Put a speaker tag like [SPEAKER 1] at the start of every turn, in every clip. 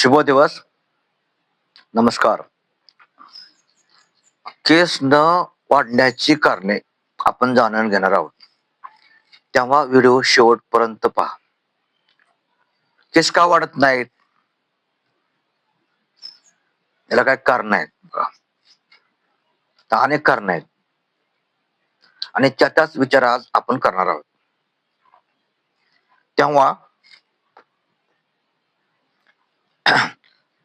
[SPEAKER 1] शुभ दिवस. नमस्कार. केस न वाढण्याची कारणे आपण जाणून घेणार आहोत, तेव्हा व्हिडिओ शेवटपर्यंत पहा. केस का वाढत नाहीत, याला काय कारण आहेत बघा. तर अनेक कारण आहेत आणि त्याचाच विचार आज आपण करणार आहोत. तेव्हा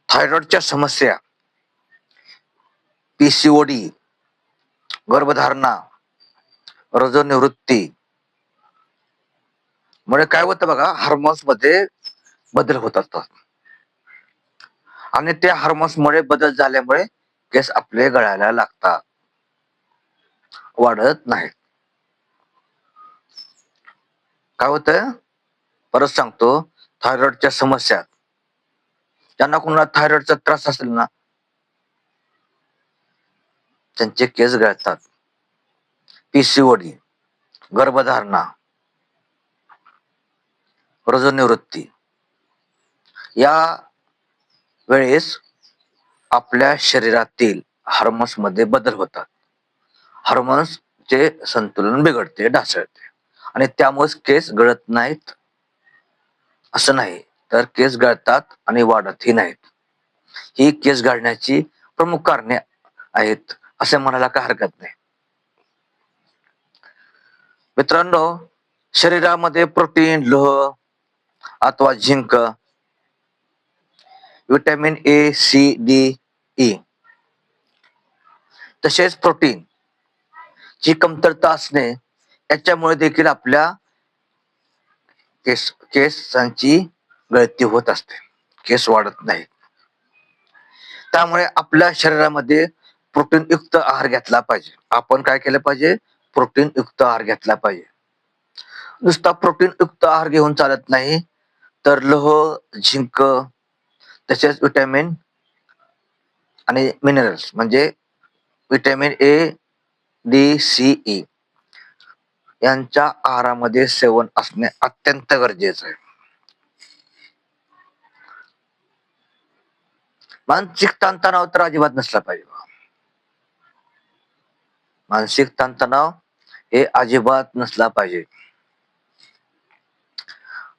[SPEAKER 1] थायरॉइडच्या समस्या, पीसीओडी, गर्भधारणा, रजोनिवृत्ती मुळे काय होतं बघा, हार्मोन्स मध्ये बदल होत असतात आणि त्या हार्मोन्स मुळे बदल झाल्यामुळे केस आपले गळायला लागतात, वाढत नाहीत. काय होतं परत सांगतो, थायरॉइडच्या समस्या, ज्यांना कोणाला थायरॉइडचा त्रास असेल ना, त्यांचे केस गळतात. पीसीओडी, गर्भधारणा, रजोनिवृत्ती या वेळेस आपल्या शरीरातील हार्मोन्स मध्ये बदल होतात. हार्मोन्सचे संतुलन बिघडते, ढासळते आणि त्यामुळे केस गळत नाहीत असं नाही, तर केस गळतात आणि वाढतही नाहीत. ही केस गळण्याची प्रमुख कारणे आहेत असे म्हणायला काय हरकत नाही. मित्रांनो, शरीरामध्ये प्रोटीन, लोह अथवा zinc, vitamin A, C, D, E तसेच प्रोटीन ची कमतरता असणे, याच्यामुळे देखील आपल्या केसांची गळती होत असते, केस वाढत नाही. त्यामुळे आपल्या शरीरामध्ये प्रोटीन युक्त आहार घेतला पाहिजे. आपण काय केलं पाहिजे, प्रोटीन युक्त आहार घेतला पाहिजे. नुसता प्रोटीन युक्त आहार घेऊन चालत नाही, तर लोह, झिंक तसेच विटॅमिन आणि मिनरल्स म्हणजे vitamin A, D, C, E यांच्या आहारामध्ये सेवन असणे अत्यंत गरजेचं आहे. मानसिक ताणतणाव तर अजिबात नसला पाहिजे. मानसिक ताणतणाव हे अजिबात नसला पाहिजे.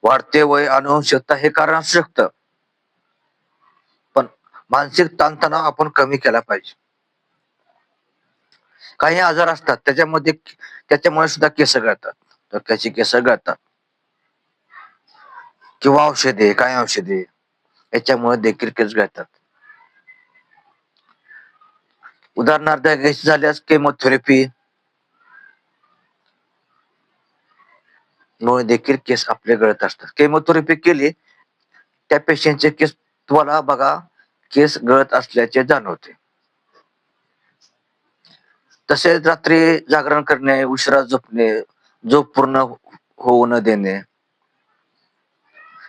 [SPEAKER 1] वाढते वय, अनुवंशिकता हे कारण असू शकतं, पण मानसिक ताणतणाव आपण कमी केला पाहिजे. काही आजार असतात त्याच्यामुळे सुद्धा केस गळतात, डोक्याची केस गळतात किंवा औषधे याच्यामुळे देखील केस गळतात. उदाहरणार्थ घ्यायचे झाल्यास केमोथेरपी मुळे देखील केस आपले गळत असतात. केमोथेरपी केली त्या पेशंटचे केस तुम्हाला बघा, केस गळत असल्याचे जाणवते. तसेच रात्री जागरण करणे, उशिरा झोपणे, झोप पूर्ण होऊ न देणे,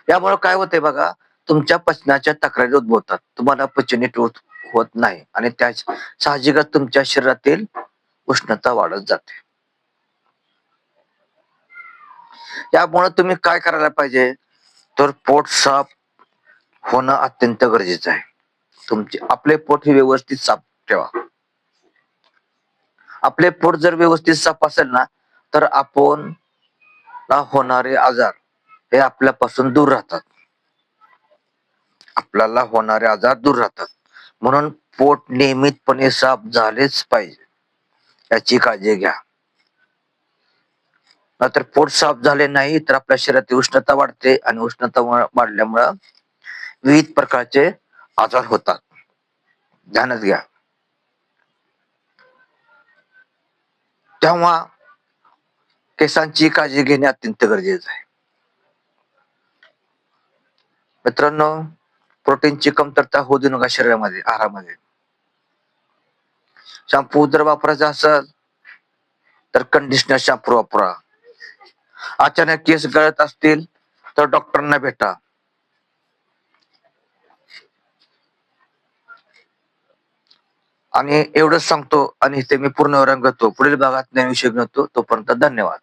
[SPEAKER 1] यामुळे काय होते बघा, तुमच्या पचनाच्या तक्रारी उद्भवतात. तुम्हाला पचन नीट होत नाही आणि त्या साहजिकच तुमच्या शरीरातील उष्णता वाढत जाते. यामुळे तुम्ही काय करायला पाहिजे, तर पोट साफ होणं अत्यंत गरजेचं आहे. आपले पोट हे व्यवस्थित साफ ठेवा. आपले पोट जर व्यवस्थित साफ असेल ना, तर आपण होणारे आजार हे आपल्यापासून दूर राहतात. आपल्याला होणारे आजार दूर राहतात. म्हणून पोट नियमितपणे साफ झालेच पाहिजे, याची काळजी घ्या. नाहीतर पोट साफ झाले नाही तर आपल्या शरीरात उष्णता वाढते आणि उष्णता वाढल्यामुळे विविध प्रकारचे आजार होतात. ध्यानात घ्या. तेव्हा केसांची काळजी घेणे अत्यंत गरजेचं आहे. मित्रांनो, प्रोटीनची कमतरता होऊ देऊ नका शरीरामध्ये, आहारामध्ये. शॅम्पू जर वापरायचा असेल तर कंडिशनर शॅम्पू वापरा. अचानक केस गळत असतील तर डॉक्टरांना भेटा. आणि एवढंच सांगतो आणि इथे मी पूर्ण विराम घेतो. पुढील भागात नवीन विषय घेतो. तोपर्यंत धन्यवाद.